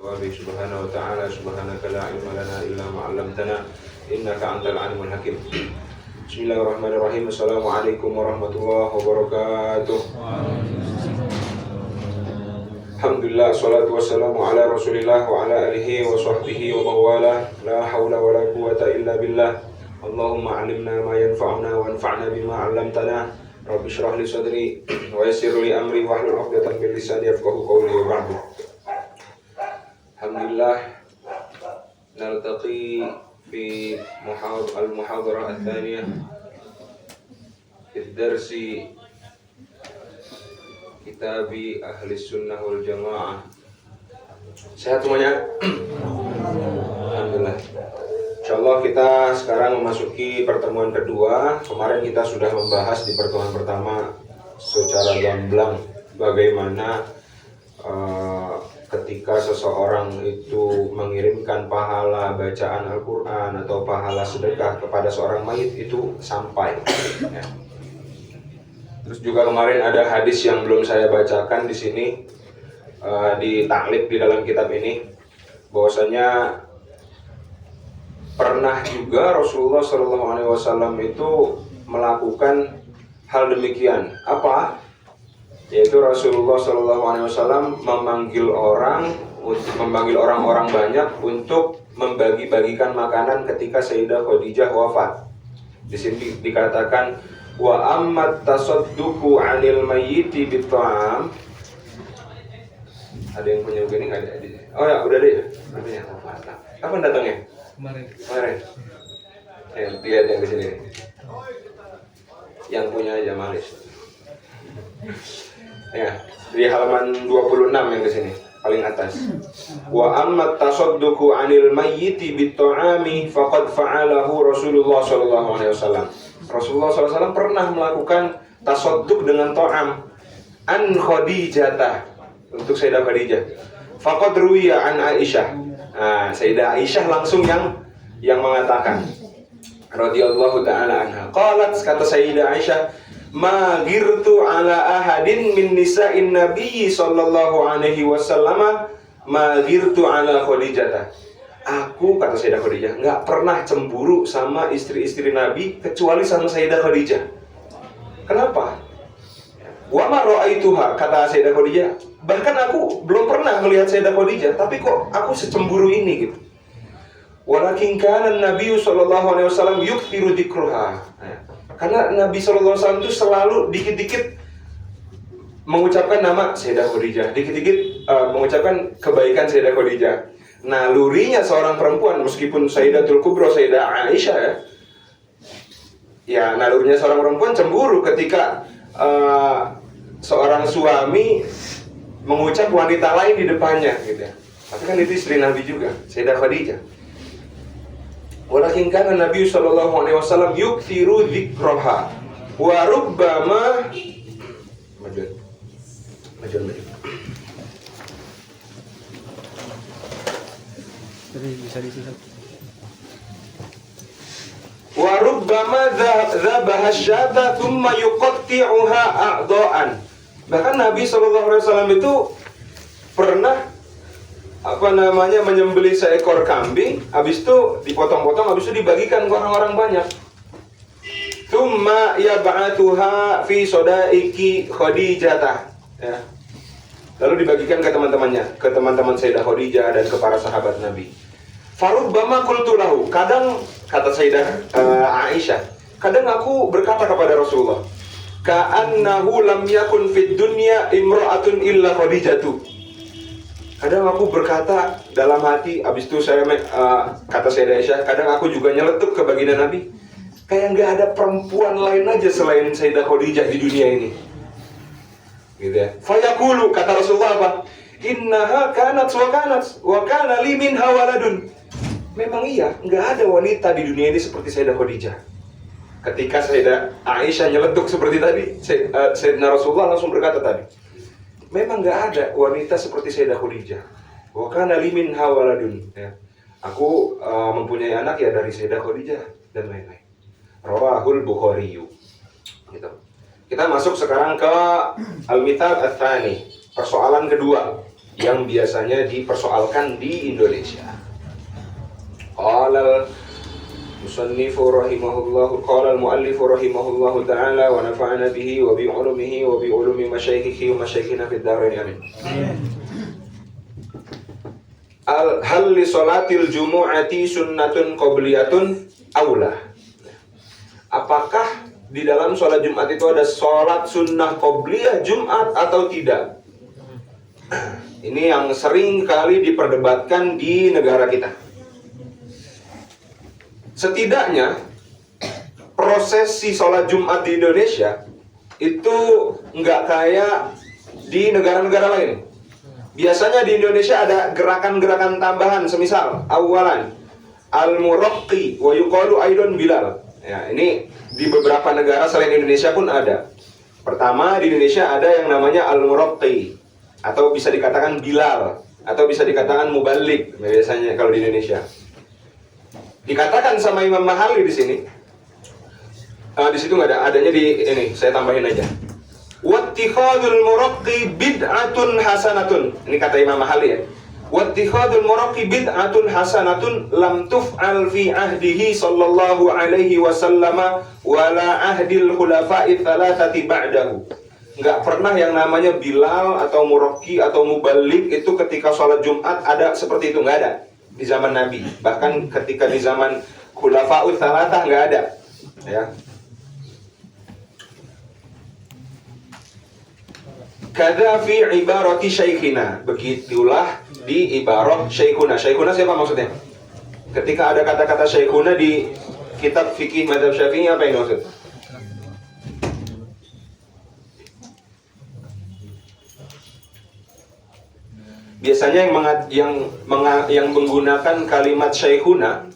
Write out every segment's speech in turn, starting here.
قوله سبحانه وتعالى سبحانك لا علم لنا إلا ما علمتنا إنك أنت العليم الحكيم. Bismillahirrahmanirrahim. Assalamualaikum warahmatullahi wabarakatuh. Alhamdulillah, salatu wassalamu ala rasulillah wa ala alihi wa sahbihi wa mawala. La hawla wa la quwata illa billah. Allahumma alimna ma yanfa'una wa anfa'na bima 'allamtana. Rabbi shrah li sadri wa yassir li amri wa hlul 'uqdatam min lisani yafqahu qawli wa ba'du. Alhamdulillah, naltaqi fi al-muhadarah ats-tsaniyah fi darsi Kitabi Ahli Sunnah wal Jamaah. Sehat semuanya? Alhamdulillah. Insyaallah kita sekarang memasuki pertemuan kedua. Kemarin kita sudah membahas di pertemuan pertama secara gamblang bagaimana ketika seseorang itu mengirimkan pahala bacaan Al-Quran atau pahala sedekah kepada seorang mayit itu sampai ya. Terus juga kemarin ada hadis yang belum saya bacakan di sini di taklid di dalam kitab ini, bahwasanya pernah juga Rasulullah SAW itu melakukan hal demikian. Apa? Yaitu Rasulullah SAW memanggil orang-orang banyak untuk membagi-bagikan makanan ketika Sayyidah Khadijah wafat. Di sini dikatakan wa ammat tasadduqu 'anil mayyiti bit'am. Ada yang punya begini enggak ada? Oh ya, udah deh. Kapan datangnya? Kemarin. Lihat yang di sini. Yang punya aja malis. Ya, di halaman 26 yang ke sini, paling atas. Wa ammat tasadduqu 'anil mayyiti bit'ami faqad fa'alahu Rasulullah sallallahu alaihi wasallam. Rasulullah SAW pernah melakukan tasadduq dengan ta'am an Khadijah, untuk Sayyidah Khadijah. Faqad ruwiya an Aisyah. Nah, Sayyidah Aisyah langsung yang mengatakan radhiyallahu taala anha. Qalat, kata Sayyidah Aisyah, ma girtu ala ahadin min nisa'in nabiyyi sallallahu alaihi wasallam ma girtu ala Khadijah. Aku, kata Sayyidah Khadijah, enggak pernah cemburu sama istri-istri Nabi kecuali sama Sayyidah Khadijah. Kenapa? Wa ma ra'aituha, kata Sayyidah Khadijah, bahkan aku belum pernah melihat Sayyidah Khadijah, tapi kok aku secemburu ini gitu. Walakin kana Nabi sallallahu alaihi wasallam yukthiru dzikruha. Karena Nabi SAW itu selalu dikit-dikit mengucapkan nama Sayyidah Khadijah, dikit-dikit mengucapkan kebaikan Sayyidah Khadijah. Nalurinya seorang perempuan, meskipun Sayyidatul Kubra Sayyidah Aisyah ya nalurinya seorang perempuan cemburu ketika seorang suami mengucap wanita lain di depannya gitu ya. Tapi kan itu istri Nabi juga, Sayyidah Khadijah. Walakin kana Nabi sallallahu alaihi wasallam yukthiru dzikraha wa rubbama maju. Bisa disisap. Wa rubbama dzabaha syata thumma yuqatti'uha a'dha'an. Bahkan Nabi sallallahu alaihi wasallam itu pernah menyembelih seekor kambing, habis itu dipotong-potong, habis itu dibagikan ke orang-orang banyak. Tsumma yab'atuha fi sadaiki Khadijah. Ya. Lalu dibagikan ke teman-temannya, ke teman-teman Sayyidah Khadijah dan ke para sahabat Nabi. Farubbama qultu lahu, kadang kata Sayyidah Aisyah, kadang aku berkata kepada Rasulullah, ka'annahu lam yakun fid dunya imra'atun illa Khadijatu. Kadang aku berkata dalam hati, habis itu saya kata Sayyidah Aisyah, kadang aku juga nyeletuk ke baginda Nabi, kayak nggak ada perempuan lain aja selain Sayyidah Khadijah di dunia ini. Gitu ya. Fayaqulu, kata Rasulullah apa? Innaha kanat wa kana li minha waladun. Memang iya, nggak ada wanita di dunia ini seperti Sayyidah Khadijah. Ketika Sayyidah Aisyah nyeletuk seperti tadi, Sayyidina Rasulullah langsung berkata tadi, memang nggak ada wanita seperti Sayyidah Khadijah. Wa kana li minha waladun. Ya. Aku mempunyai anak ya dari Sayyidah Khadijah dan lain-lain. Rawahul Bukhari. Gitu. Kita masuk sekarang ke Al-Mithal Ats-Tsani, persoalan kedua. yang biasanya dipersoalkan di Indonesia. Qala al-musannifu rahimahullahu qala al-muallifu rahimahullahu ta'ala wa nafa'ana bihi wa bi ulumihi wa bi ulumi masyayikhi wa masyayikhina fid dharain amin. Hal li salatil jumu'ati sunnatun qabliyatun aula. Apakah di dalam sholat Jumat itu ada sholat sunnah qabliyah Jumat atau tidak? Ini yang sering kali diperdebatkan di negara kita. Setidaknya prosesi sholat Jumat di Indonesia itu nggak kayak di negara-negara lain. Biasanya di Indonesia ada gerakan-gerakan tambahan, semisal awalan al-muraqqi wa yuqalu aidon bilal. Ya, ini di beberapa negara selain Indonesia pun ada. Pertama, di Indonesia ada yang namanya al-muraqqi atau bisa dikatakan bilal atau bisa dikatakan mubalik biasanya kalau di Indonesia. Dikatakan sama Imam Mahalli di sini. Di situ nggak ada, adanya di ini, saya tambahin aja. Wattikhadul muraqqi bid'atun hasanatun. Ini kata Imam Mahalli ya. Wattikhadul muraqqi bid'atun hasanatun lam tuf'al fi ahdihi sallallahu alaihi wasallama wala ahdil khulafa'i thalathati ba'dahu. Enggak pernah yang namanya Bilal atau muraqqi atau mubalik itu ketika sholat Jumat ada seperti itu, enggak ada di zaman Nabi. Bahkan ketika di zaman khulafa'ut thalathah enggak ada. Ya. Kada fi ibarati syaikhina. Begitulah di ibarah syaikhuna. Syaikhuna siapa maksudnya? Ketika ada kata-kata syaikhuna di kitab fikih mazhab Syafi'i, apa yang maksud? Biasanya yang menggunakan kalimat syaikhuna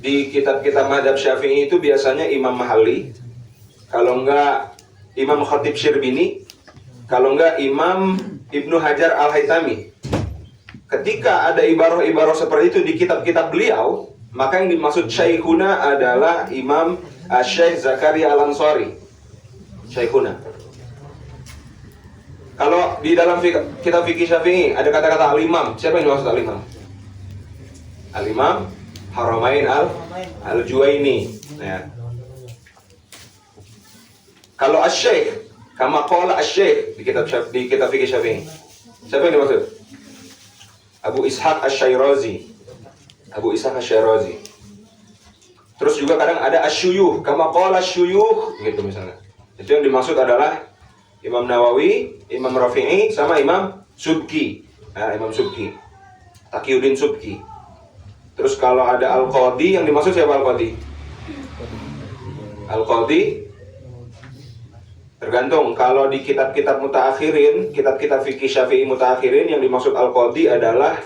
di kitab-kitab mazhab Syafi'i itu biasanya Imam Mahalli, kalau enggak Imam Khatib Syirbini, kalau enggak Imam Ibnu Hajar Al-Haytami. Ketika ada ibarah-ibarah seperti itu di kitab-kitab beliau, maka yang dimaksud syaikhuna adalah Imam Syekh Zakaria Al-Ansari. Syaikhuna. Kalau di dalam kitab fikih Syafi'i ada kata-kata al-imam, siapa yang dimaksud al-imam? Al-imam Haramain al-Juwaini. Ya. Kalau asy-syekh, kama qala asy-syekh di kitab fikih Syafi'i, siapa yang dimaksud? Abu Ishaq Asy-Syirazi. Abu Ishaq Asy-Syirazi. Terus juga kadang ada asy-syuyukh, kama qala asy-syuyukh gitu misalnya. Itu yang dimaksud adalah Imam Nawawi, Imam Rafi'i, sama Imam Subki. Nah, Imam Subki, Taqiyuddin Subki. Terus kalau ada Al-Qadhi, yang dimaksud siapa Al-Qadhi? Al-Qadhi tergantung. Kalau di kitab-kitab mutaakhirin, kitab-kitab fikih Syafi'i mutaakhirin, yang dimaksud Al-Qadhi adalah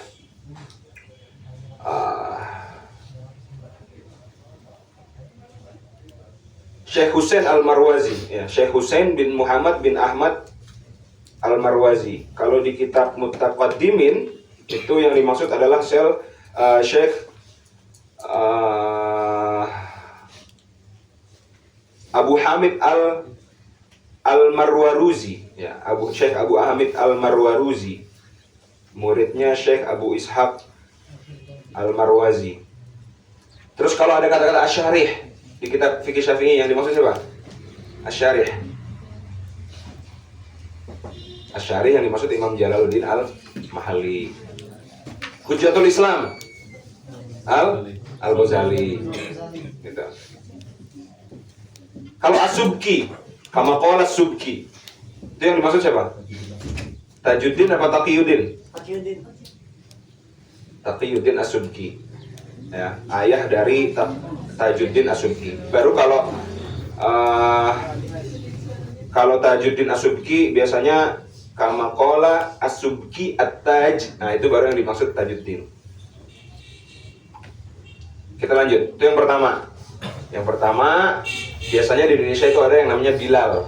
Syekh Husain Al-Marwazi, ya, Syekh Husain bin Muhammad bin Ahmad Al-Marwazi. Kalau di kitab Mutaqaddimin, itu yang dimaksud adalah Syekh Abu Hamid Al-Marwaruzi, ya, Syekh Abu Hamid Al-Marwaruzi, muridnya Syekh Abu Ishaq Al-Marwazi. Terus kalau ada kata-kata asyarih di kitab fikih Syafi'i, yang dimaksud siapa? Asyarih. Asyarih yang dimaksud Imam Jalaluddin Al-Mahalli. Hujjatul Islam Al-Ghazali. Gitu. Kalau As-Subki, kama qala As-Subki, itu yang dimaksud siapa? Tajuddin apa Taqiyuddin? Taqiyuddin As-Subki. Ya, ayah dari Tajuddin As-Subki. Baru kalau Tajuddin As-Subki biasanya kama qala As-Subki At-Taj. Nah, itu baru yang dimaksud Tajuddin. Kita lanjut. Itu yang pertama. Yang pertama, biasanya di Indonesia itu ada yang namanya Bilal.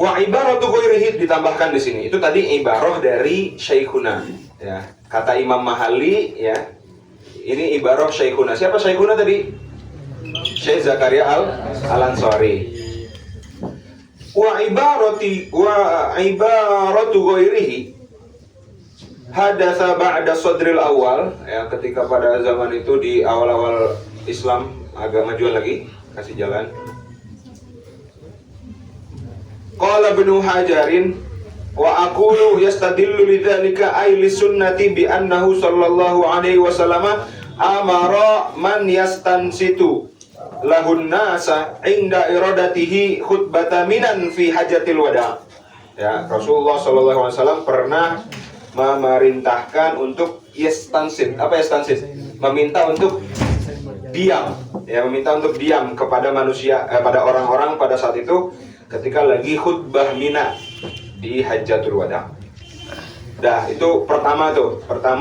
Wa ibaratu ghairihi ditambahkan di sini. Itu tadi ibarah dari syaikhuna, ya. Kata Imam Mahalli, ya. Ini ibarah syaikhuna. Siapa syaikhuna tadi? Syekh Zakaria Al-Ansari. Wa ibaratu ghairihi hadatsa ba'da sadril awal, ya, ketika pada zaman itu di awal-awal Islam agak majuan lagi, kasih jalan. Qala Ibnu Hajarin wa aqulu yastadillu lidzalika ay lisunnati bi annahu sallallahu alaihi wasallam amara man yastansitu lahun nasa inda iradatihi khutbata minan fi hajatil wada. Ya, Rasulullah sallallahu alaihi wasallam pernah memerintahkan untuk yastansit. Apa yastansit? Meminta untuk diam. Ya, meminta untuk diam kepada manusia, pada orang-orang pada saat itu ketika lagi khutbah Mina di Hajjatul Wada. Dah, itu pertama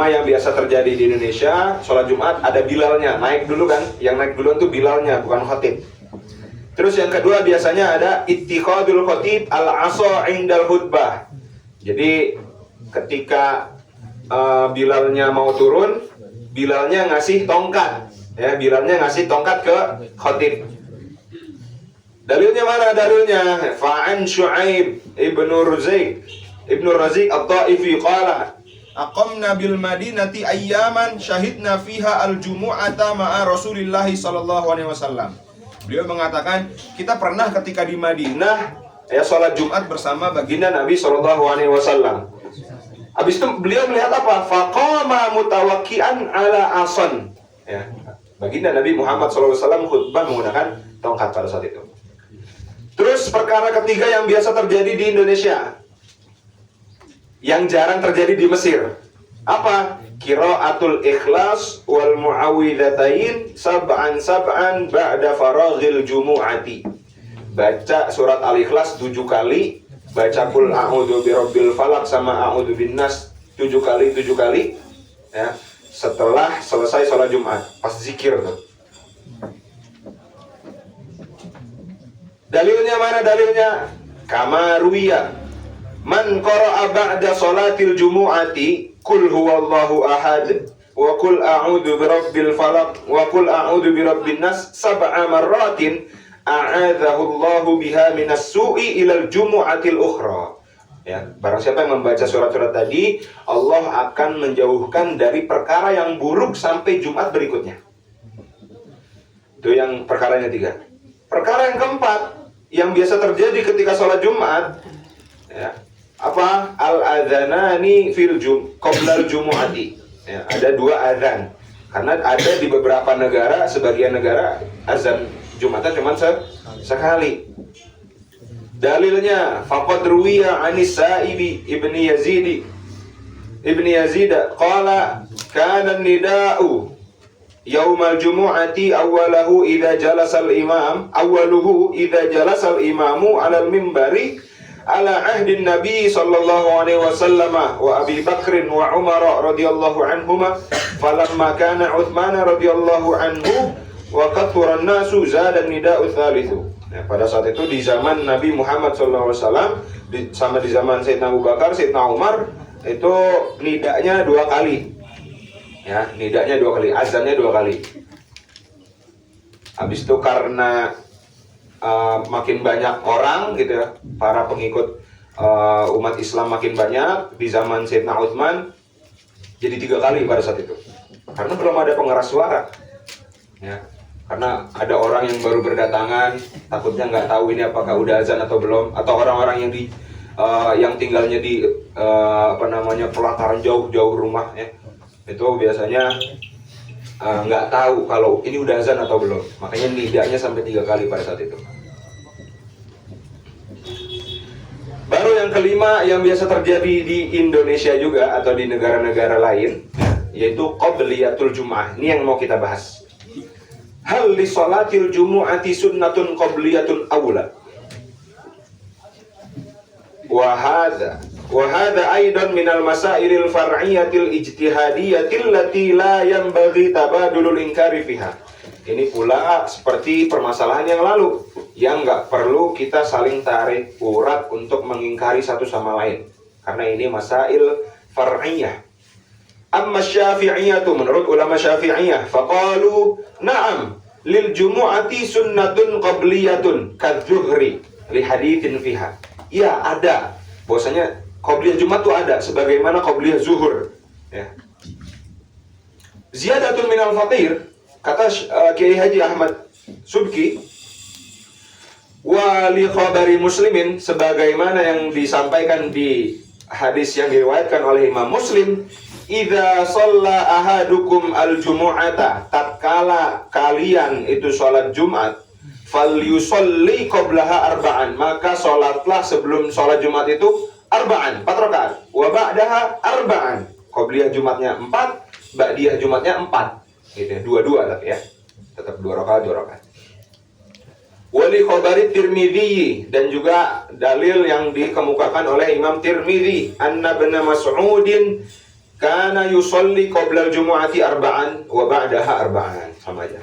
yang biasa terjadi di Indonesia, sholat Jumat ada Bilalnya, naik dulu kan, yang naik duluan tuh Bilalnya, bukan khatib. Terus yang kedua biasanya ada ittikhadul khatib al-asa indal khutbah. Jadi ketika Bilalnya mau turun, Bilalnya ngasih tongkat, ya, Bilalnya ngasih tongkat ke khatib. Dalilnya mana dalilnya? Fa'an Syu'aib Ibnu Razik At-Taifi qala aqamna bil Madinati ayyaman syahidna fiha al-jumu'ata ma'a Rasulillah sallallahu alaihi wasallam. Beliau mengatakan, kita pernah ketika di Madinah ya salat Jumat bersama baginda Nabi sallallahu alaihi wasallam. Habis itu beliau melihat apa? Faqama mutawakkian ala asan. Ya, baginda Nabi Muhammad sallallahu alaihi wasallam khutbah menggunakan tongkat pada saat itu. Terus perkara ketiga yang biasa terjadi di Indonesia, yang jarang terjadi di Mesir, apa? Qiraatul ikhlas wal muawwidzatain sab'an ba'da faraghil jumu'ati. Baca surat Al-Ikhlas 7 kali, baca qul a'udzu birabbil falaq sama a'udzu binnas 7 kali, ya, setelah selesai sholat Jumat, pas zikir tuh. Dalilnya mana dalilnya? Kama ruwiya man qara'a ba'da sholatil jumu'ati qul huwallahu ahad wa qul a'udzu birabbil falaq wa qul a'udzu birabbin nas sab'a marratin a'adzahu Allahu biha minas su'i ilal jumu'atil ukhra. Ya, barang siapa yang membaca surat-surat tadi, Allah akan menjauhkan dari perkara yang buruk sampai Jumat berikutnya. Itu yang perkaranya 3. Perkara yang keempat yang biasa terjadi ketika sholat Jumat, ya, apa? Al-adhanani fil qoblal jumu'ati. Ya, ada 2 adzan. Karena ada di beberapa negara, sebagian negara azan Jumatnya cuma sekali. Dalilnya faqad ruwiya 'anis Sa'ibi ibni Yazid qala kana nida'u yaumal jumu'ati awwaluhu idza jalasal imamu 'alal minbari ala ahdin nabi sallallahu alaihi wasallam wa Abi Bakrin wa Umar radhiyallahu anhuma falamma kana Utsman radhiyallahu anhu wa kathura an-nasu zada an-nida'u tsalitsu. Nah, pada saat itu di zaman Nabi Muhammad sallallahu alaihi wasallam sama di zaman Sayyidina Abu Bakar, Sayyidina Umar, itu nidanya 2 kali. Ya, nidanya 2 kali, azannya 2 kali. Habis itu karena makin banyak orang gitu ya, para pengikut umat Islam makin banyak di zaman Sayyidina Utsman, jadi 3 kali pada saat itu. Karena belum ada pengeras suara. Ya, karena ada orang yang baru berdatangan, takutnya nggak tahu ini apakah udah azan atau belum, atau orang-orang yang yang tinggalnya di pelataran jauh-jauh rumah ya. Itu biasanya nggak tahu kalau ini udah azan atau belum, makanya nidanya sampai 3 kali pada saat itu. Baru yang kelima yang biasa terjadi di Indonesia juga atau di negara-negara lain, yaitu qabliyatul jum'ah. Ini yang mau kita bahas. Hal li sholatil jumu'ati sunnatun qabliyatun awla. Wa hadha aidan minal masailil far'iyatil ijtihadiyatil lati la yanbaghi tabadulul inkari fiha. Ini pula seperti permasalahan yang lalu, yang nggak perlu kita saling tarik urat untuk mengingkari satu sama lain, karena ini masail far'iyah. Amma syafi'iyatu, menurut ulama syafi'iyah, faqalu na'am lil jumu'ati sunnatun qabliyatun kadzuhri li haditsin fiha. Ya, ada. Bahwasanya qabliyah Jumat itu ada sebagaimana qabliyah zuhur. Ya. Ziyadatun minal faqir, kata Kiai Haji Ahmad Subki, wa li khabari Muslimin, sebagaimana yang disampaikan di hadis yang diriwayatkan oleh Imam Muslim, idza shalla ahadukum al-jumu'ata, tatkala kalian itu sholat Jumat, falyusalli qablaha arba'an, maka sholatlah sebelum sholat Jumat itu arba'an, 4 rakaat, wa ba'daha arba'an, qabliyah Jumatnya 4, ba'diyah Jumatnya 4, gitu ya, dua-dua tapi ya, tetap 2 rakaat. Wali khabari Tirmidzi, dan juga dalil yang dikemukakan oleh Imam Tirmidzi, anna ibn Mas'udin kana yusalli qabla al-jumu'ati arba'an wa ba'daha arba'an, sama aja.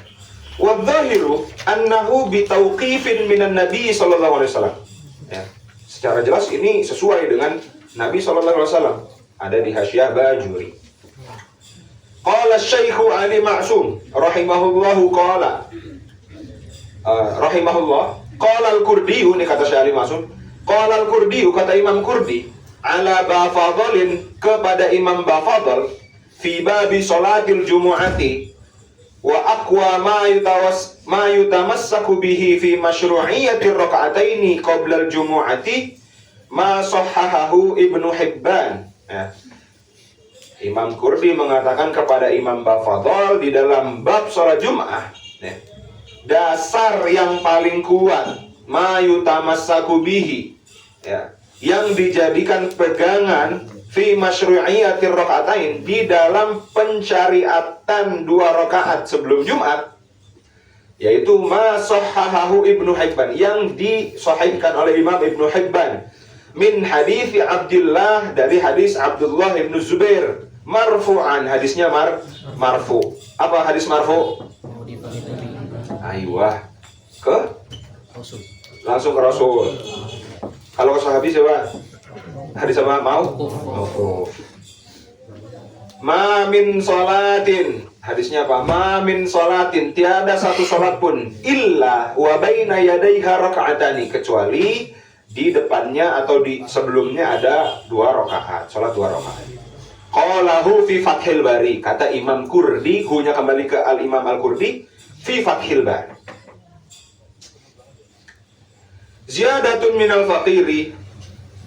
Wa dhahiru annahu bi tauqifin minan nabi sallallahu alaihi wasallam. Ya, secara jelas ini sesuai dengan Nabi sallallahu alaihi wasallam. Ada di Hasyiah Bajuri. Qala Syekh Ali Ma'sum rahimahullahu qala rahimahullah, qala al-Kurdi, ini kata Syekh Ali Ma'sum, qala al-Kurdi, kata Imam Kurdi, ala Bafadhalin, kepada Imam Bafadhal, fi babi sholatil jumu'ati, wa aqwa ma yutamassaku bihi fi masyru'iyyatir raka'ataini qabla al-jumu'ati ma sahhahahu Ibnu Hibban. Ya. Imam Kurdi mengatakan kepada Imam Bafadhal di dalam bab sholat Jum'ah, ya, dasar yang paling kuat ma yutamassaku bihi, ya, yang dijadikan pegangan fi masyru'iyyatir raka'atain, di dalam pensyariatan 2 rakaat sebelum Jumat, yaitu ma sahhahahu Ibnu Hibban, yang disahihkan oleh Imam Ibnu Hibban, min hadis Abdullah, dari hadis Abdullah ibnu Zubair, marfu'an, hadisnya marfu. Apa hadis marfu? Aiyah, ke Rasul. Langsung ke Rasul. Kalau ke sahabi siapa? Hadis apa? Mauquf. Ma min sholatin, hadisnya apa? Ma min sholatin, tiada satu sholat pun illa wa baina yadaiha raka'atani, kecuali di depannya atau di sebelumnya ada 2 rakaat, sholat 2 rakaat. Qalahu fi Fathil Bari, kata Imam Kurdi, hunya kembali ke Al-Imam Al-Kurdi, fi Fathil Bari. Ziyadatun minal faqiri,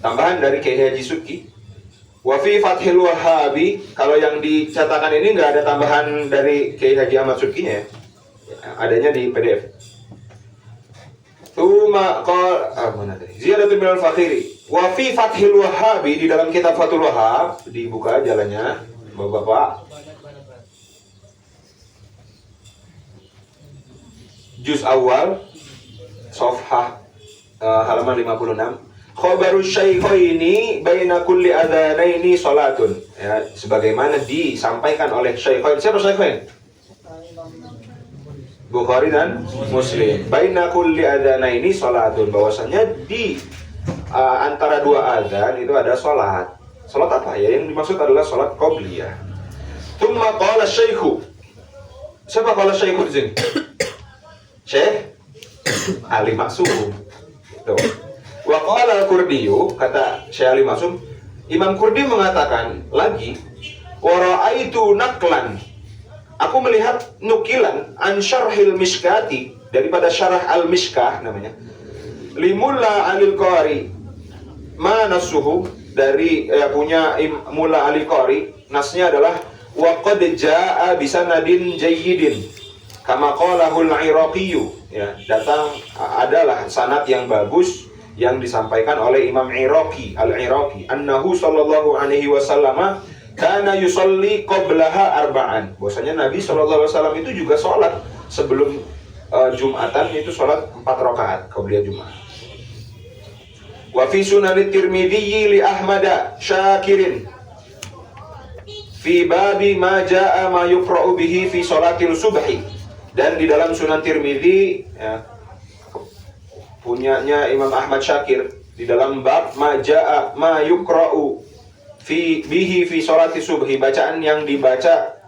tambahan dari Kiai Haji Subki. Wa fi Fathil Wahhabi, kalau yang dicetakan ini nggak ada tambahan dari Kiai Haji Ahmad Subkinya ya, adanya di PDF. Tuma qal mana tadi? Ziyadatun minal faqiri. Wa fi Fathil Wahhabi, di dalam kitab Fathul Wahhab, dibuka jalannya Bapak-bapak. Juz awal, Safhah halaman 56. Khabarus syaikhaini baina kulli adzanaini salatun. Ya, sebagaimana disampaikan oleh syaikhain. Siapa syaikhain? Bukhari dan Muslim. Baina kulli adzanaini salatun, bahwasanya di antara 2 adzan itu ada salat. Salat apa ya? Yang dimaksud adalah salat qabliyah. Tsumma qala syaikhu. Siapa qala syaikhu di sini? Syekh Ali Ma'sum. Tuh. Wa qala al-Kurdiyu, kata Syekh Ali Ma'sum, Imam Kurdi mengatakan lagi, wa ra'aitu naqlan, aku melihat nukilan an syarhil Mishkati, daripada syarah al-Mishkah namanya, limulla al-Qari, ma nasuhu, dari punya Mulla al-Qari, nasnya adalah wa qad jaa bisanadin jayyidin kama qalahu al-Iraqi, ya, datang adalah sanad yang bagus yang disampaikan oleh Imam Iraqi, al-Iraqi, annahu sallallahu alaihi wasallam kana yusalli qablaha arba'an, bahwasanya Nabi sallallahu alaihi wasallam itu juga sholat sebelum Jumatan, itu sholat 4 rakaat qabliyah Jumat. Wa fi Sunan Tirmidzi li Ahmad Syakirin fi babi ma jaa ma yuqra'u bihi fi sholatil subhi, dan di dalam Sunan Tirmidzi, ya, punyanya Imam Ahmad Syakir, di dalam bab ma jaa ma yuqra'u fi bihi fi sholati subhi, bacaan yang dibaca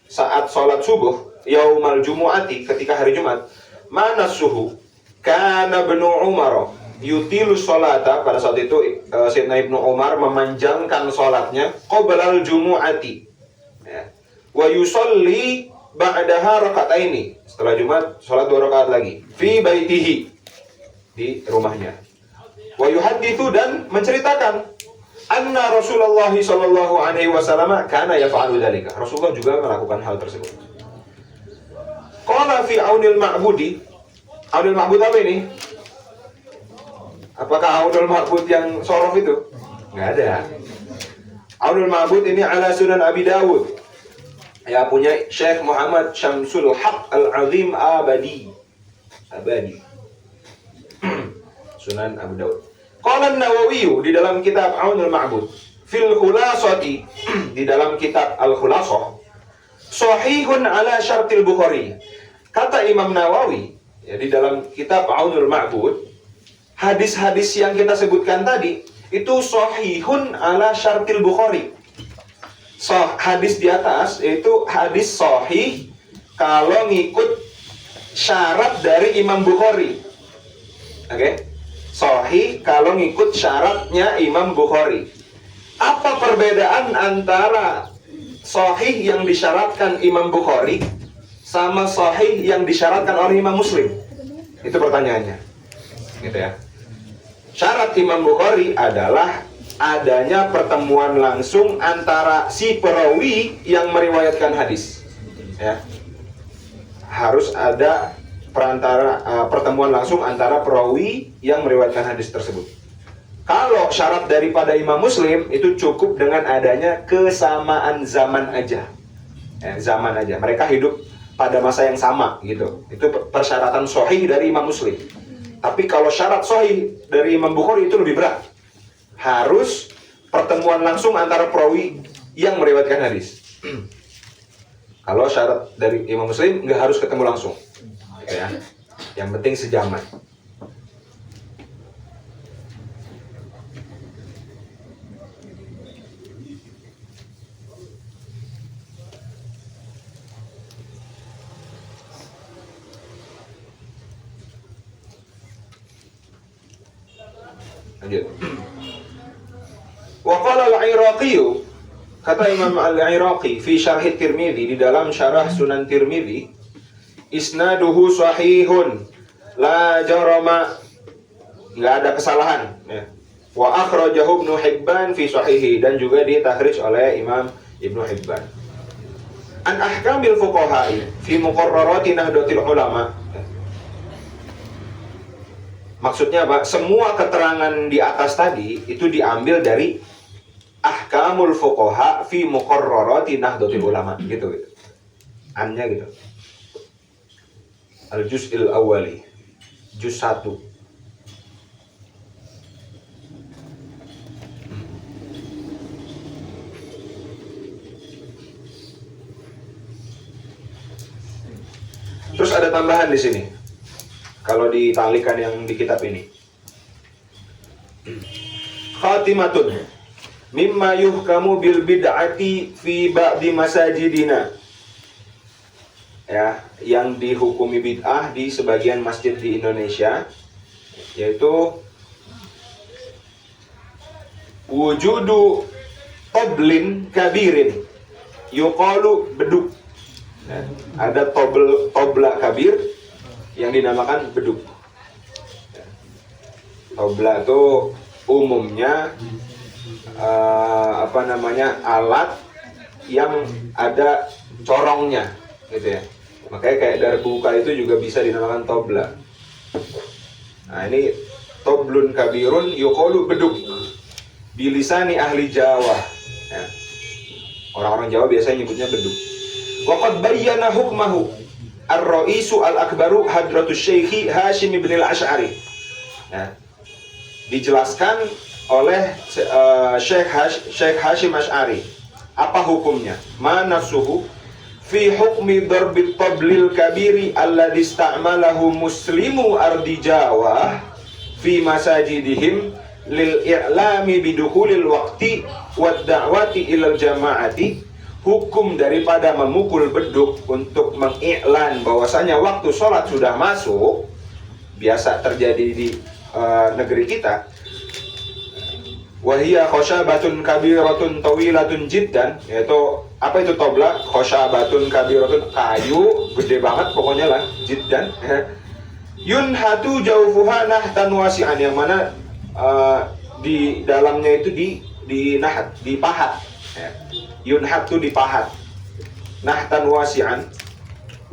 saat sholat subuh yaumal jumu'ati, ketika hari Jumat, mana suhu kana Ibnu Umar, yutilus sholata, pada saat itu Sayyidina Ibnu Umar memanjangkan sholatnya qoblal jumu'ati, ya. Wa yusolli ba'daha raka'ataini, setelah Jumat sholat 2 rakaat lagi, fi baitihi, di rumahnya. Wa yuhadditsu, dan menceritakan, anna Rasulullah sallallahu alaihi wasallam kana yaf'alu dzalika, Rasulullah juga melakukan hal tersebut. Qala fi Aunil Ma'budi, Aunil Ma'bud apa ini? Apakah Aunil Ma'bud yang sorof itu? Enggak ada. Aunil Ma'bud ini ala Sunan Abi Dawud, ya, punya Syekh Muhammad Syamsul Haq Al-Azim Abadi. Sunan Abu Dawud. Qala An-Nawawi di dalam kitab Aunul Ma'bud, fil khulasati, di dalam kitab Al-Khulasah, sahihun ala syartil Bukhari. Kata Imam Nawawi, ya, di dalam kitab Aunul Ma'bud, hadis-hadis yang kita sebutkan tadi itu sahihun ala syartil Bukhari. Hadis di atas itu hadis sahih kalau ngikut syarat dari Imam Bukhari. Oke? Sahih kalau ngikut syaratnya Imam Bukhari. Apa perbedaan antara sahih yang disyaratkan Imam Bukhari sama sahih yang disyaratkan oleh Imam Muslim? Itu pertanyaannya. Gitu ya. Syarat Imam Bukhari adalah adanya pertemuan langsung antara si perawi yang meriwayatkan hadis. Ya. Harus ada pertemuan langsung antara perawi yang meriwayatkan hadis tersebut. Kalau syarat daripada Imam Muslim itu cukup dengan adanya kesamaan zaman aja. Ya, zaman aja. Mereka hidup pada masa yang sama gitu. Itu persyaratan sahih dari Imam Muslim. Tapi kalau syarat sahih dari Imam Bukhari itu lebih berat. Harus pertemuan langsung antara perawi yang meriwayatkan hadis. Kalau syarat dari Imam Muslim nggak harus ketemu langsung. Ya, yang penting sejaman. Lanjut. Wa qala al-Iraqi, kata Imam al-Iraqi fi Syarh Tirmidzi, di dalam syarah Sunan Tirmidzi, isnaduhu sahihun la jarama, nggak ada kesalahan, ya. Wa akhrajahu Ibnu Hibban fi sahihi, dan juga ditakhrij oleh Imam Ibnu Hibban. An ahkamil fuqaha'i fi muqarrarati Nahdlatul Ulama. Maksudnya apa? Semua keterangan di atas tadi itu diambil dari ahkamul fuqaha fi muqarrarati Nahdlatul Ulama, gitu. Annya gitu. Al-Juz'il Awwali, Juz 1. Terus ada tambahan di sini. Kalau ditalikan yang di kitab ini. Khatimatun mimma yuhkamu bil bid'ati fi ba'di masajidina. Ya, yang dihukumi bid'ah di sebagian masjid di Indonesia, yaitu wujudu toblin kabirin yuqalu beduk. Nah, ada tobla kabir yang dinamakan beduk. Tobla itu umumnya alat yang ada corongnya, gitu ya. Makanya kayak darbuka itu juga bisa dinamakan tobla. Nah, ini toblun kabirun yuqalu beduk bilisani ahli Jawa, ya. Orang-orang Jawa biasanya nyebutnya beduk. Waqad bayyana hukmahu ar-ra'isu al-akbaru hadratus Syekh Hashim bin al-Asy'ari. Ya. Dijelaskan oleh Syekh Hashim Asy'ari. Apa hukumnya? Mana suhu fi hukmi darbit tablil kabiri alladhi ista'malahu muslimu ardi Jawa fi masajidihim lil i'lami bidukhulil waqti wad da'wati ilal jama'ati. Hukum daripada memukul beduk untuk mengiklan bahwasanya waktu sholat sudah masuk, biasa terjadi di negeri kita. Wahia khosyabatun kabiratun tawilatun jiddan, yaitu apa itu tobla? Khosyabatun kabiratun, kayu gede banget pokoknya lah, jiddan. Yunhatu jaufuha nahtan wasi'an, yang mana di dalamnya itu dinahat, dipahat. Yunhatu dipahat. Nahtan wasi'an.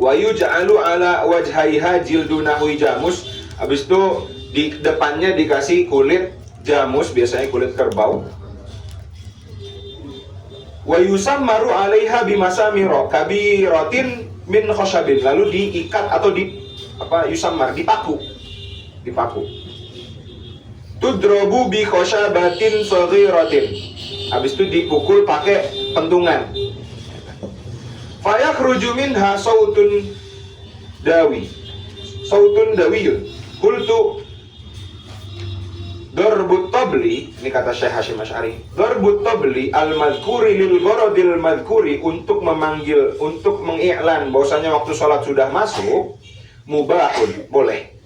Wa yuj'alu ala wajhaiha jildu nahwi jamus. Habis itu di depannya dikasih kulit jamus, biasanya kulit kerbau. Wa yusammaru 'alaiha bimasamiro kabiratin min khosyabin, lalu diikat atau yusammar, dipaku. Tudrobu bi khosyabatin saghiratin. Habis itu dipukul pakai pentungan. Fa yakhruju minha sautun dawiyun. Qultu Darbut tabli, ini kata Syekh Hasyim Asy'ari, Darbut tabli al-madhkuri lil gharadil madhkuri, untuk memanggil, untuk mengiklan bahwasanya waktu sholat sudah masuk, mubahun, boleh.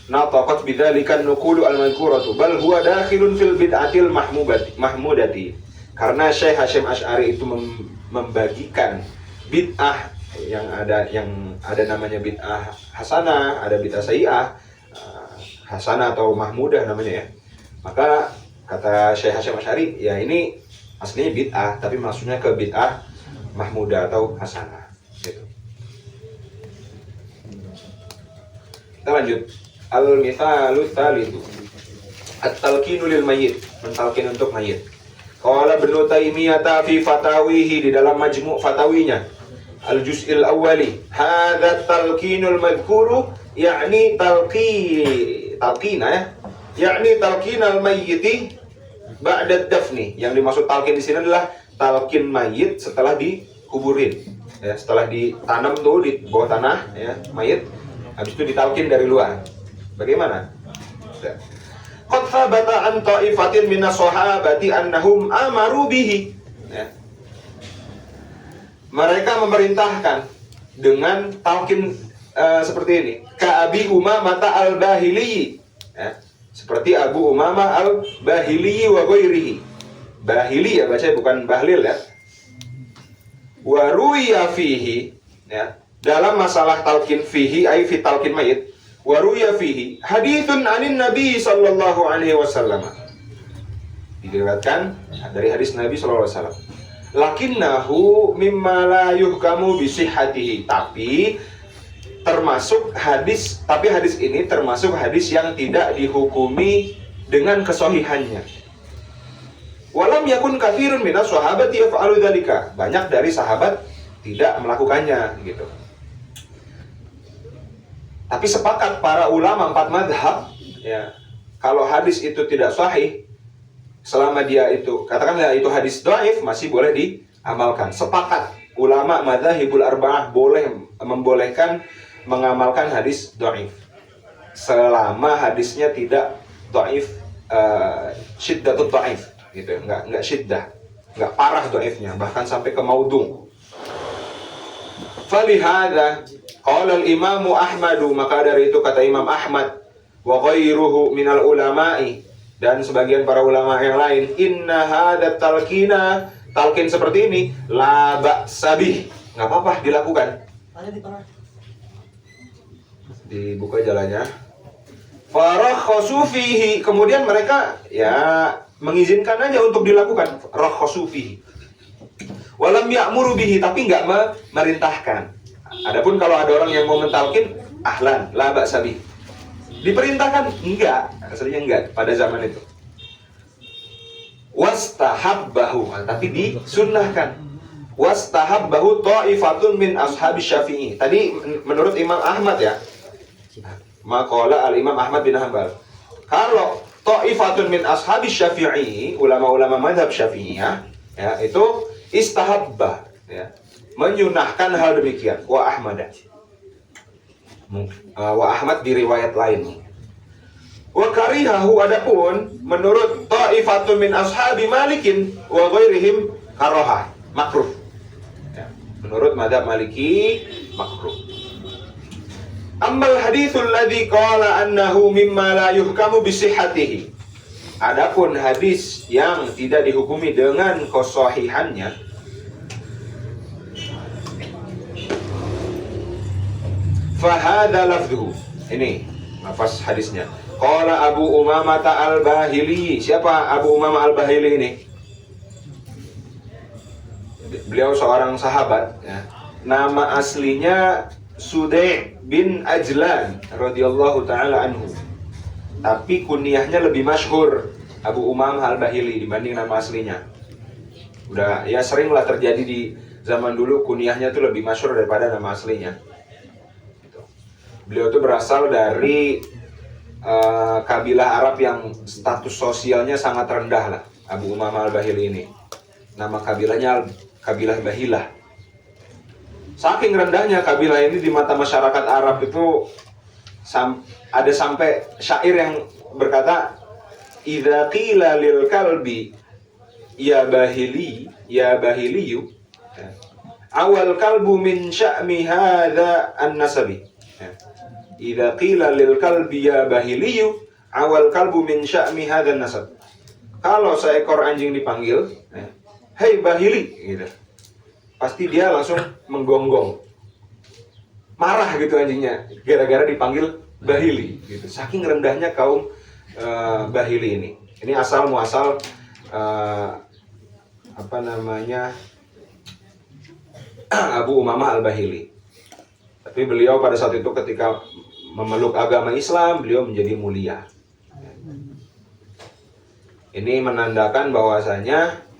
Nataqat bidzalika an-nuqulu al-madhkuratu bal huwa dakhilun fil bid'atil mahmudati. Karena Syekh Hasyim Asy'ari itu membagikan bid'ah yang ada namanya bid'ah hasanah, ada bid'ah sayyi'ah. Hasanah atau mahmudah namanya ya. Maka kata Syekh Hasyim Asy'ari, ya ini aslinya bid'ah, tapi maksudnya ke bid'ah mahmudah atau hasanah gitu. Kita lanjut. Al-mithalu tsalitsu at-talqinu lil mayyit, mentalkin untuk mayit. Qala Ibnu Taimiyah fi fatawihi, di dalam majmu' fatawinya, al-juz'il awwali, hadza talqinul madhkuru yakni talqin al-mayyiti ba'da dafni. Yang dimaksud talqin di sini adalah talqin mayit setelah dikuburin. Ya, setelah ditanam tuh di bawah tanah ya, mayit, habis itu ditalqin dari luar. Bagaimana? Qad thabata an ta'ifatin minas sahabati annahum amaru bihi. Ya. Mereka memerintahkan dengan talqin seperti ini. Ka Abi Umamah al-Bahili, ya, seperti Abu Umamah al-Bahili wa ghairihi. Bahili ya baca, bukan Bahlil ya. Wa ruwiya fihi, ya, dalam masalah talqin fihi ay fi talqin mayit, wa ruwiya fihi haditsun anin Nabi sallallahu alaihi wasallam. Diriwayatkan dari hadis Nabi sallallahu alaihi wasallam. Lakinnahu mimma la yuhkamu bi sihhatihi, tapi hadis ini termasuk hadis yang tidak dihukumi dengan kesohihannya. Walam yakun katsirun minas sahabati yaf'alu dzalika, banyak dari sahabat tidak melakukannya gitu. Tapi sepakat para ulama 4 madhab ya, kalau hadis itu tidak sahih, selama dia itu katakanlah itu hadis dhaif, masih boleh diamalkan. Sepakat ulama madzhabul arba'ah membolehkan mengamalkan hadis dhaif selama hadisnya tidak dhaif, syiddatut dhaif gitu, enggak syiddah, enggak parah dhaifnya, bahkan sampai ke maudhu. Falihada qala al-Imam Ahmad, maka dari itu kata Imam Ahmad, wa ghairuhu minal ulama'i, dan sebagian para ulama yang lain, inna hadza talqin seperti ini la ba'sa bih, enggak apa-apa dilakukan. Dibuka jalannya. Farakhasu fihi, kemudian mereka ya mengizinkan aja untuk dilakukan. Rakhasu fihi. Walam ya'muru bihi, tapi enggak memerintahkan. Adapun kalau ada orang yang mau mentalkin, ahlan, la ba'sa bih. Diperintahkan? Enggak, aslinya enggak pada zaman itu. Wastahabbahu, tapi disunnahkan. Wastahabbahu ta'ifatun min ashabi Syafi'i. Tadi menurut Imam Ahmad ya. Maqala al-Imam Ahmad bin Hanbal. Kalau ta'ifatun min ashabi Syafi'i, ulama-ulama mazhab Syafi'iyah, ya, itu istahabbah, ya, menyunahkan hal demikian. Wa Ahmad di riwayat lain. Wa karihahu, adapun menurut ta'ifatun min ashabi Malikin wa ghairihim karahah, makruh. Ya, menurut mazhab Maliki makruh. Ammal haditsul ladzi qala annahu mimma la yuhkamu bisihhatihi. Adapun hadis yang tidak dihukumi dengan kesahihannya, fahadha lafdhuhu. Ini lafaz hadisnya. Qala Abu Umamah al-Bahili. Siapa Abu Umamah al-Bahili ini? Beliau seorang sahabat ya. Nama aslinya Sudai' bin Ajlan radhiyallahu taala anhu. Tapi kunyahnya lebih masyhur Abu Umamah al-Bahili dibanding nama aslinya. Udah ya sering lah terjadi di zaman dulu, kunyahnya tuh lebih masyhur daripada nama aslinya. Gitu. Beliau tuh berasal dari kabilah Arab yang status sosialnya sangat rendah lah. Abu Umamah al-Bahili ini. Nama kabilahnya kabilah Bahilah. Saking rendahnya kabilah ini di mata masyarakat Arab itu ada sampai syair yang berkata, "Idza qila lil kalbi ya bahili ya bahiliyu, awal kalbu min sya'mi hadza an-nasabi." Idza qila lil kalbi ya bahiliyu, awal kalbu min sya'mi hadza an-nasab. Kalau seekor anjing dipanggil, "Hei bahili," gitu. Pasti dia langsung menggonggong. Marah gitu anjingnya gara-gara dipanggil bahili gitu. Saking rendahnya kaum bahili ini. Ini asal muasal Abu Umamah al-Bahili. Tapi beliau pada saat itu ketika memeluk agama Islam, beliau menjadi mulia. Ini menandakan bahwasanya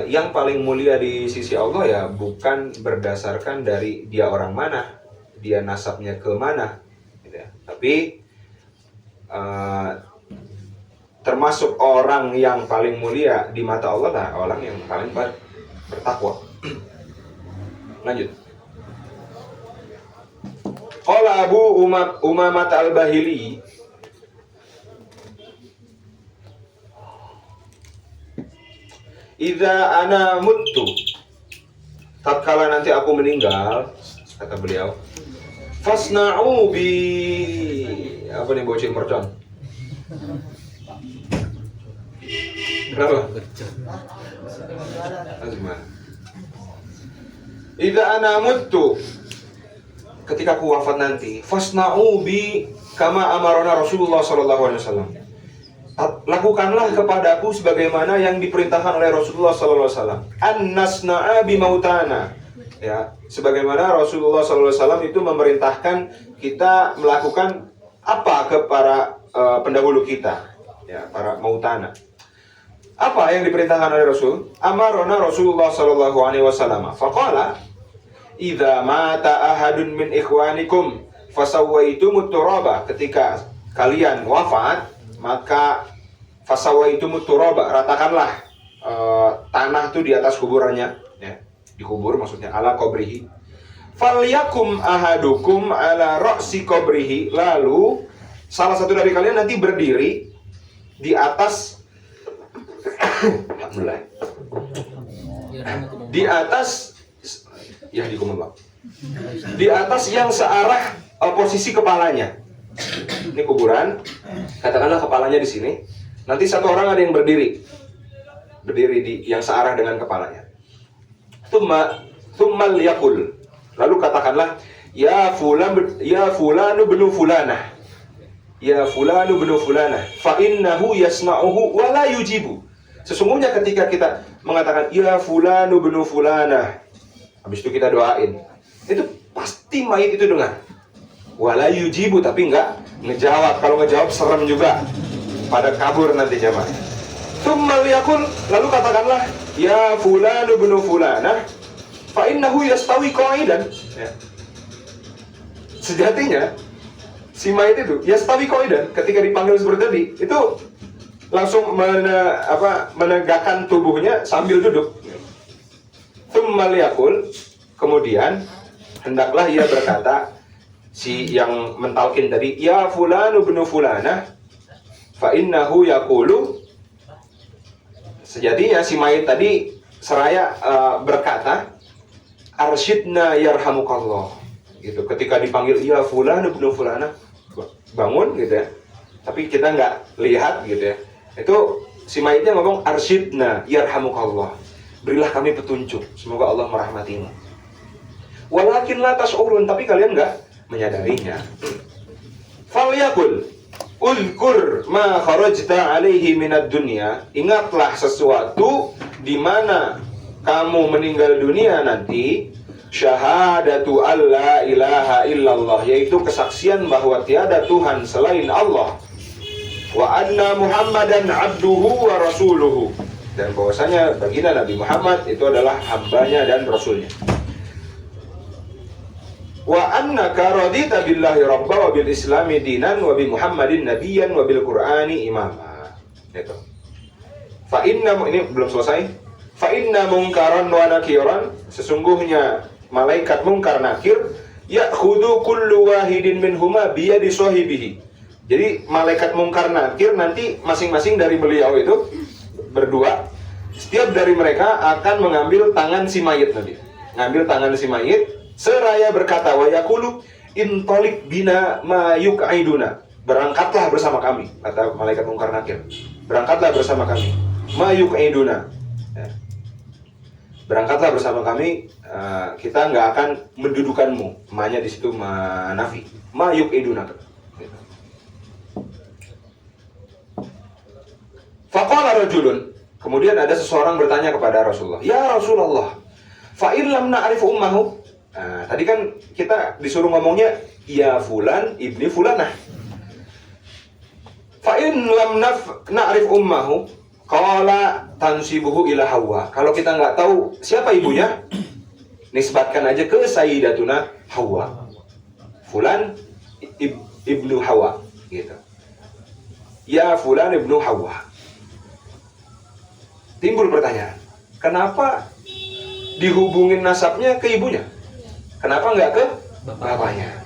yang paling mulia di sisi Allah ya bukan berdasarkan dari dia orang mana, dia nasabnya ke mana, gitu ya. Tapi termasuk orang yang paling mulia di mata Allah lah orang yang paling bertakwa. Lanjut. Qala Abu Umamah al-Bahili, "Idza ana muttu," tatkala nanti aku meninggal, kata beliau, "fasna'u bi," apa nih bocil mercon? Kenapa? Azman. "Idza ana muttu," ketika aku wafat nanti, "fasna'u bi kama amarona Rasulullah sallallahu alaihi wasallam." Lakukanlah kepadaku sebagaimana yang diperintahkan oleh Rasulullah sallallahu alaihi wasallam. An-nasna'a bi mautana. Ya, sebagaimana Rasulullah sallallahu alaihi wasallam itu memerintahkan kita melakukan apa ke para pendahulu kita, ya, para mautana. Apa yang diperintahkan oleh Rasul? Amarona Rasulullah sallallahu alaihi wasallam. Faqala, "Idza mata ahadun min ikhwanikum fasawaitumut turaba." Ketika kalian wafat, maka fasawaitumut turaba, ratakanlah tanah itu di atas kuburannya, ya, dikubur maksudnya ala qabrihi. Falyakum ahadukum ala ra'si qabrihi, lalu salah satu dari kalian nanti berdiri di atas alhamdulillah, di atas di atas yang searah posisi kepalanya. Ini kuburan, katakanlah kepalanya di sini. Nanti satu orang ada yang berdiri di yang searah dengan kepalanya. Tsumma liyaqul, lalu katakanlah, ya fulanu bin fulanah, ya fulanu bin fulanah, fa innahu yasma'uhu wa la yujibu. Sesungguhnya ketika kita mengatakan ya fulanu bin fulanah, habis itu kita doain, itu pasti mayit itu dengar. Wala yujibu, tapi enggak ngejawab. Kalau ngejawab serem juga, pada kabur nanti jamaah. Tsumma liyaqul, lalu katakanlah ya fulanu bin fulanah fa innahu yastawi qa'idan. Ya. Sejatinya si mayit itu yastawi qa'idan, ketika dipanggil seperti tadi, itu langsung menegakkan tubuhnya sambil duduk. Tsumma liyaqul, kemudian hendaklah ia berkata, si yang mentalkin tadi, ya fulanu bin fulanah fa innahu yaqulu, sejatinya si mayit tadi seraya berkata, arsyidna yarhamukallah, gitu. Ketika dipanggil ya fulan ibnu fulana, bangun gitu ya. Tapi kita nggak lihat gitu ya. Itu si mayitnya ngomong arsyidna yarhamukallah. Berilah kami petunjuk, semoga Allah merahmatimu. Walakin la tas'urun, tapi kalian nggak menyadarinya. Falyakul Uzkur ma kharajta alaihi minad dunya. Ingatlah sesuatu di mana kamu meninggal dunia nanti. Syahadatu alla ilaha illallah, yaitu kesaksian bahwa tiada Tuhan selain Allah. Wa anna Muhammadan abduhu wa rasuluhu, dan bahwasanya baginda Nabi Muhammad itu adalah hambanya dan rasulnya. Wa annaka radita billahi rabba wa bil islami dinan wa bi Muhammadin nabiyyan wa bil qur'ani imama. Itu. Fa inna, ini belum selesai. Fa inna munkaran wa nakiran, sesungguhnya malaikat munkar nakir ya'khudhu kullu wahidin minhuma bi yadi sahibihi. Jadi malaikat munkar nakir nanti masing-masing dari beliau itu berdua, setiap dari mereka akan mengambil tangan si mayit nanti. Ngambil tangan si mayit seraya berkata, wa yaqulu intoliq bina ma yuq'iduna, berangkatlah bersama kami, kata malaikat mungkar nakir, berangkatlah bersama kami, ma yuq'iduna, ya. Berangkatlah bersama kami, kita nggak akan mendudukanmu. Ma-nya di situ nafi, ma yuq'iduna. Faqala rajulun, kemudian ada seseorang bertanya kepada Rasulullah, ya Rasulullah, fa in lam na'rif ummahu. Nah, tadi kan kita disuruh ngomongnya ya fulan ibni fulanah. Fa in lam na'rif ummahu qala tansibuhu ila Hawa. Kalau kita nggak tahu siapa ibunya, nisbatkan aja ke Sayyidatuna Hawa. Fulan ibnu Hawa gitu. Ya fulan ibnu Hawa. Timbul pertanyaan, kenapa dihubungin nasabnya ke ibunya? Kenapa nggak ke bapaknya?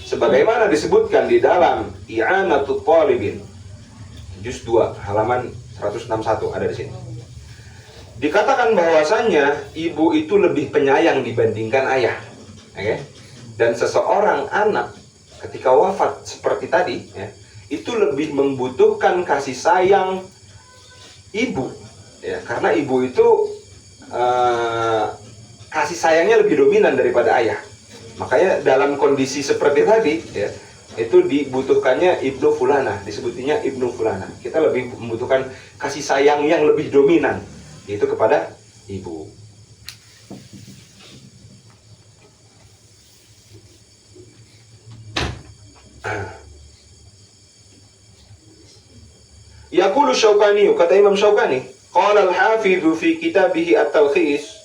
Sebagaimana disebutkan di dalam I'anatut Talibin juz 2 halaman 161, ada di sini. Dikatakan bahwasannya ibu itu lebih penyayang dibandingkan ayah. Okay? Dan seseorang anak ketika wafat seperti tadi, ya, itu lebih membutuhkan kasih sayang ibu, ya, karena ibu itu kasih sayangnya lebih dominan daripada ayah. Makanya dalam kondisi seperti tadi, ya, itu dibutuhkannya ibnu fulana, disebutnya ibnu fulana. Kita lebih membutuhkan kasih sayang yang lebih dominan, yaitu kepada ibu. Yaqulu Syaukani, kata Imam Syaukani, qala al-hafidhu fi kitabihi at-talkhis,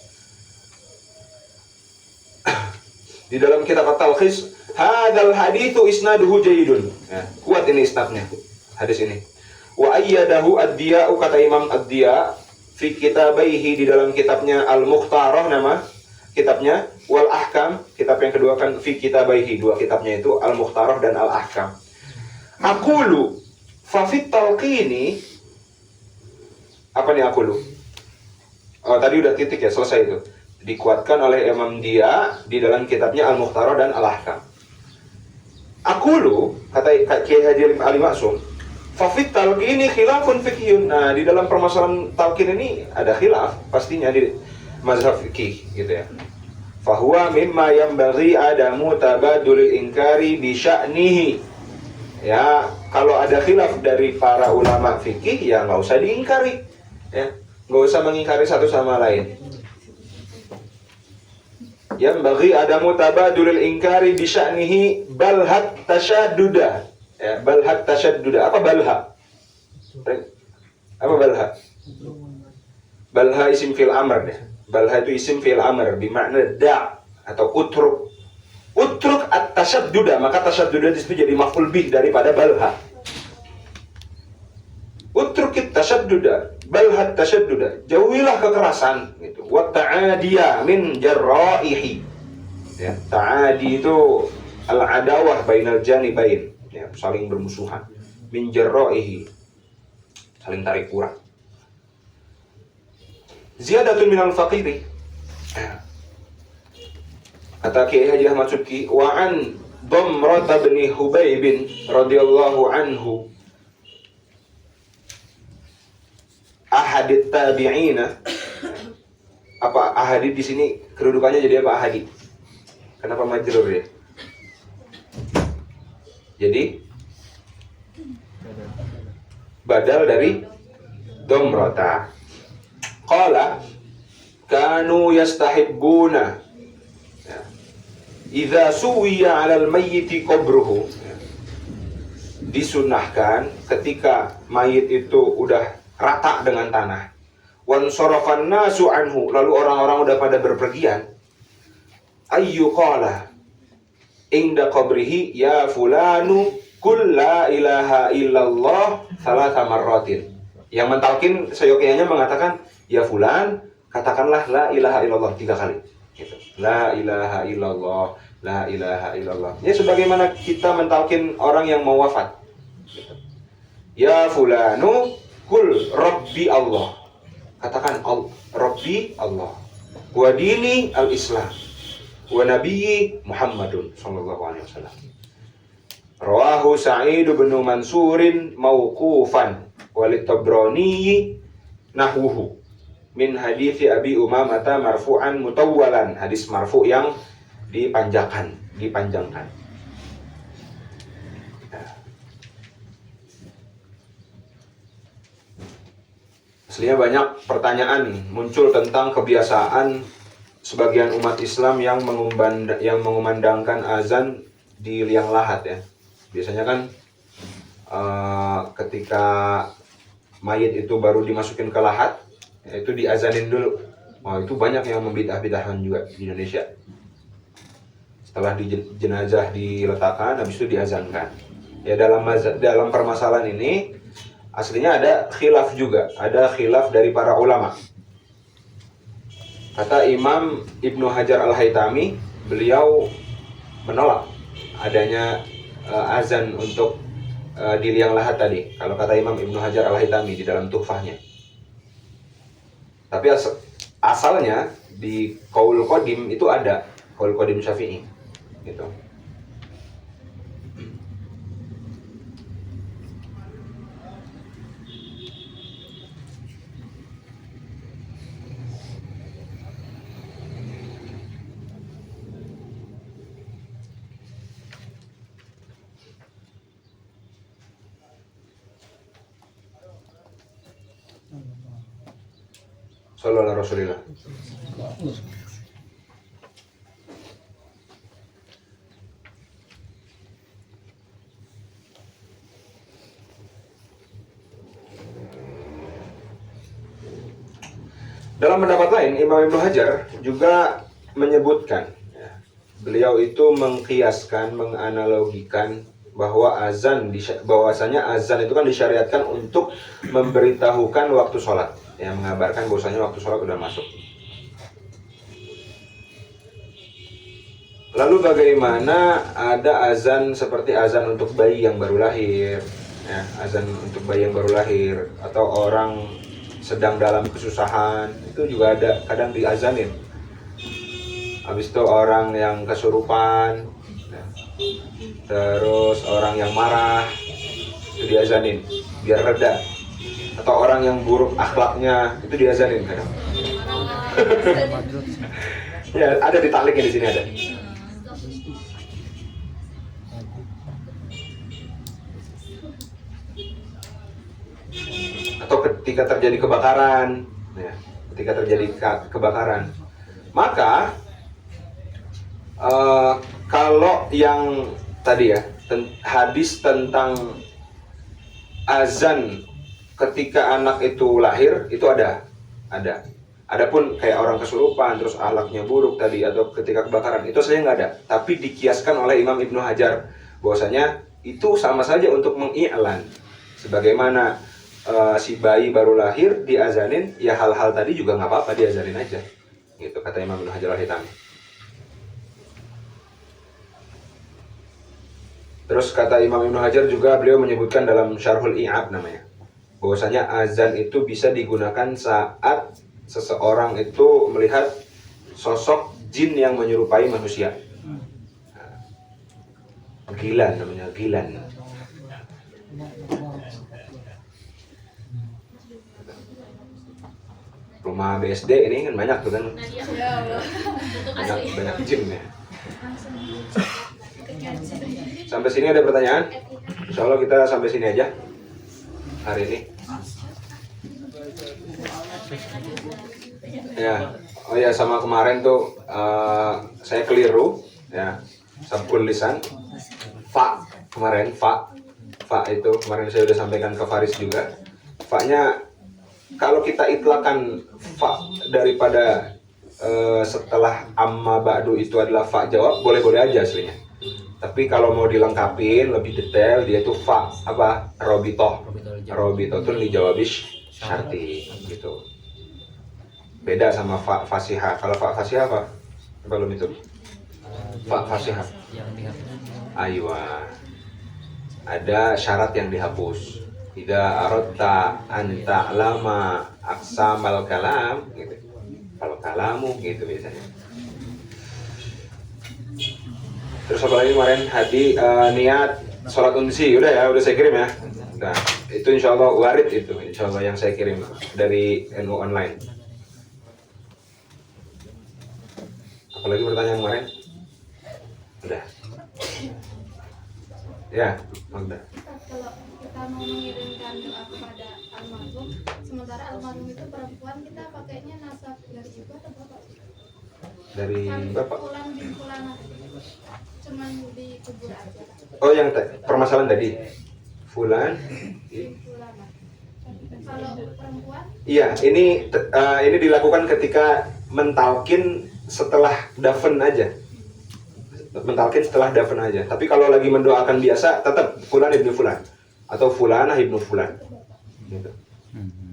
di dalam kitab at-talkhis, hadzal haditsu isnaduhu jayyidun. Ya, kuat ini isnadnya, hadis ini. Wa ayyadahu ad-Diya'u, kata Imam ad-Diya' fi kitabaihi, di dalam kitabnya Al-Mukhtarah nama kitabnya, wal Ahkam, kitab yang kedua kan fi kitabaihi, dua kitabnya itu Al-Mukhtarah dan Al-Ahkam. Aqulu fa fit talqini, apa nih aqulu? Oh, tadi udah titik ya, selesai itu. Dikuatkan oleh Imam Dia di dalam kitabnya Al-Mukhtarah dan Al-Ahkam. Aqulu, kata Kiai Haji Ali Maksum, fa fit talqini khilafun fiqhiyun. Nah, di dalam permasalahan talqin ini ada khilaf pastinya di mazhab fikih gitu ya. Fa huwa mimma yanbaghi adamu tabadul inkari bi sya'nihi. Ya, kalau ada khilaf dari para ulama fikih ya nggak usah diingkari, ya, nggak usah mengingkari satu sama lain. Yang bagi adamu tabadulil ingkari bi sya'nihi balhat tasyadduda. Ya, balhat tasyadduda. Apa balha? Apa balha? Balha isim fi'il amr deh. Balha itu isim fi'il amr bermakna da' atau utruk. Utruk at-tasyadduda, maka tasyadduda di situ jadi maf'ul bih daripada balha. Utrukit tasyadduda, balhat tasyadduda, jauhilah kekerasan gitu. Wa ta'adiya min jarra'ihi. Ya, ta'adi itu al-adawah bainal janibain, ya, saling bermusuhan. Min jarra'ihi, saling tarik kurang. Ziyadatun minal faqiri. Kata Kiai Haji Ahmad Subki, wa an Damrah bin Hubayb radhiyallahu anhu ahadit tabi'ina. Apa ahadit di sini kedudukannya jadi apa ahadit? Kenapa majrur ya? Jadi badal dari Damrata. Qala kanu yastahibbuna idza suwiya 'alal mayyiti qabruhu. Disunahkan ketika mayit itu udah rata dengan tanah, wan sarafan nasu anhu, lalu orang-orang udah pada berpergian, ayyu qala inda qabrihi ya fulanu kul la ilaha illallah salasa marratin. Yang mentalkin seyogyanya mengatakan, ya fulan, katakanlah la ilaha illallah 3 kali gitu. La ilaha illallah, la ilaha illallah. Ya sebagaimana kita mentalkin orang yang mau wafat gitu. Ya fulanu kul rabbi Allah, katakan rabbi Allah, wa dini al-islam, wa nabiyyi Muhammadun sallallahu alaihi wasallam. Rawahu Sa'id bin Mansurin mauqufan walid Tabrani nahwuhu min hadits Abi Umamah marfu'an mutawwalan, hadis marfu yang dipanjangkan. Aslinya banyak pertanyaan muncul tentang kebiasaan sebagian umat Islam yang mengumandangkan azan di liang lahat ya. Biasanya kan ketika mayit itu baru dimasukin ke lahat, itu diazanin dulu. Itu banyak yang membidah-bidahkan juga di Indonesia. Setelah jenazah diletakkan, habis itu diazankan. Ya dalam permasalahan ini aslinya ada khilaf juga, ada khilaf dari para ulama. Kata Imam Ibnu Hajar Al-Haytami, beliau menolak adanya azan untuk di liang lahat tadi. Kalau kata Imam Ibnu Hajar Al-Haytami di dalam Tuhfahnya. Tapi asalnya di Qaul Qadim itu ada, Qaul Qadim Syafi'i gitu. Sallallahu alaihi Rasulillah. Dalam pendapat lain, Imam Ibnu Hajar juga menyebutkan, ya, beliau itu mengkiaskan, menganalogikan bahwasanya azan itu kan disyariatkan untuk memberitahukan waktu sholat, yang mengabarkan bahwasanya waktu sholat sudah masuk. Lalu bagaimana ada azan seperti azan untuk bayi yang baru lahir, ya, azan untuk bayi yang baru lahir, atau orang sedang dalam kesusahan, itu juga ada kadang diazanin. Habis itu orang yang kesurupan, ya, terus orang yang marah, itu diazanin biar reda. Atau orang yang buruk akhlaknya, itu diazanin kadang. Ya, ada ditakliknya di sini ada. Atau ketika terjadi kebakaran, ya, maka kalau yang tadi ya hadis tentang azan ketika anak itu lahir itu ada. Adapun kayak orang kesurupan terus akhlaknya buruk tadi atau ketika kebakaran itu saja nggak ada. Tapi dikiaskan oleh Imam Ibnu Hajar bahwasanya itu sama saja untuk mengiklan sebagaimana si bayi baru lahir diazanin, ya hal-hal tadi juga nggak apa-apa diazanin aja, gitu kata Imam Ibnu Hajar Al-Haytami. Terus kata Imam Ibnu Hajar juga beliau menyebutkan dalam Syarhul I'ab namanya, bahwasanya azan itu bisa digunakan saat seseorang itu melihat sosok jin yang menyerupai manusia. Gilan namanya, gilan. Rumah BSD ini kan banyak tuh kan. Banyak jin ya. Sampai sini ada pertanyaan? Insya Allah kita sampai sini aja hari ini. Ya, oh ya, sama kemarin tuh saya keliru ya, sabkul lisan. Fa kemarin, fa itu kemarin saya udah sampaikan ke Faris juga. Fa-nya kalau kita itlakan fa daripada setelah amma ba'du itu adalah fa jawab, boleh-boleh aja aslinya. Tapi kalau mau dilengkapin lebih detail, dia tuh fa apa? Robitoh tuh dijawabish syarti gitu. Beda sama fa fasihah. Kalau fa fasihah apa? Belum itu. Fa fasihah. Aywa. Ada syarat yang dihapus. Idza aradta an ta'lama aqsamal kalam gitu. Kalau kalamu gitu biasanya. Terus apa lagi kemarin? Niat sholat unsi udah saya kirim ya. Nah, itu insya Allah warid itu, insya Allah yang saya kirim dari NU online. Apalagi pertanyaan kemarin? Udah. Ya, udah. Kalau kita mau mengirimkan doa kepada almarhum, sementara almarhum itu perempuan, kita pakainya nasab dari ibu atau bapak? Dari bapak. Pulang, cuman dikubur aja. Oh, yang permasalahan tadi. Fulan. Kalau perempuan? Iya, ini dilakukan ketika mentalkin setelah dafen aja. Mentalkin setelah dafen aja. Tapi kalau lagi mendoakan biasa, tetap fulan ibnu fulan atau fulanah ibnu fulan. Gitu.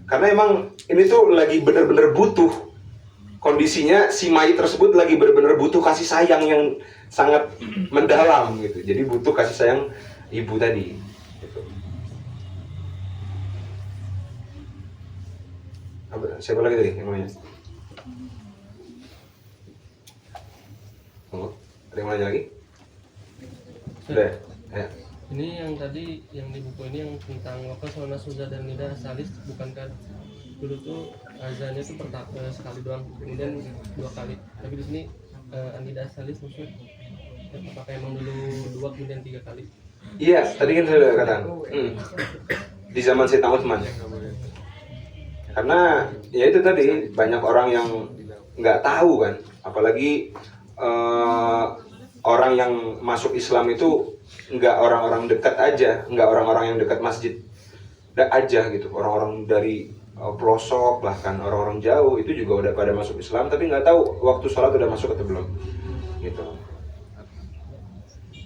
Karena emang ini tuh lagi bener-bener butuh. Kondisinya si mayit tersebut lagi bener-bener butuh kasih sayang yang sangat mendalam gitu. Jadi butuh kasih sayang ibu tadi. Gitu. Siapa lagi tadi yang nanya? Oh, ada yang nanya lagi? Sudah. Ya. Ini yang tadi yang di buku ini yang tentang wakaf sunnah suzah dan nida salis, bukankah dulu tuh azannya tuh sekali doang, kemudian 2 kali. Tapi di sini nida salis maksudnya apakah emang dulu 2 kemudian 3 kali? Iya, tadi kan saya udah katakan. Di zaman Sayyidina Utsman. Karena ya itu tadi banyak orang yang nggak tahu kan, apalagi orang yang masuk Islam itu nggak orang-orang dekat aja, nggak orang-orang yang dekat masjid aja gitu, orang-orang dari pelosok bahkan orang-orang jauh itu juga udah pada masuk Islam tapi nggak tahu waktu sholat udah masuk atau belum gitu.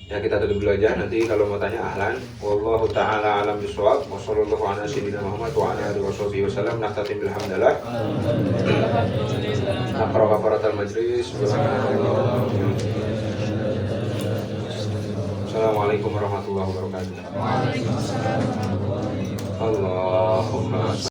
Ya kita tutup dulu aja, nanti kalau mau tanya ahlan. Wallahu ta'ala alam bisawab. Wa sallallahu ala sayyidina Muhammad wa ala alihi washabihi wasallam. Naqtatim bilhamdulillah. Naqra kafaratul majlis. Assalamualaikum warahmatullahi wabarakatuh. Allahumma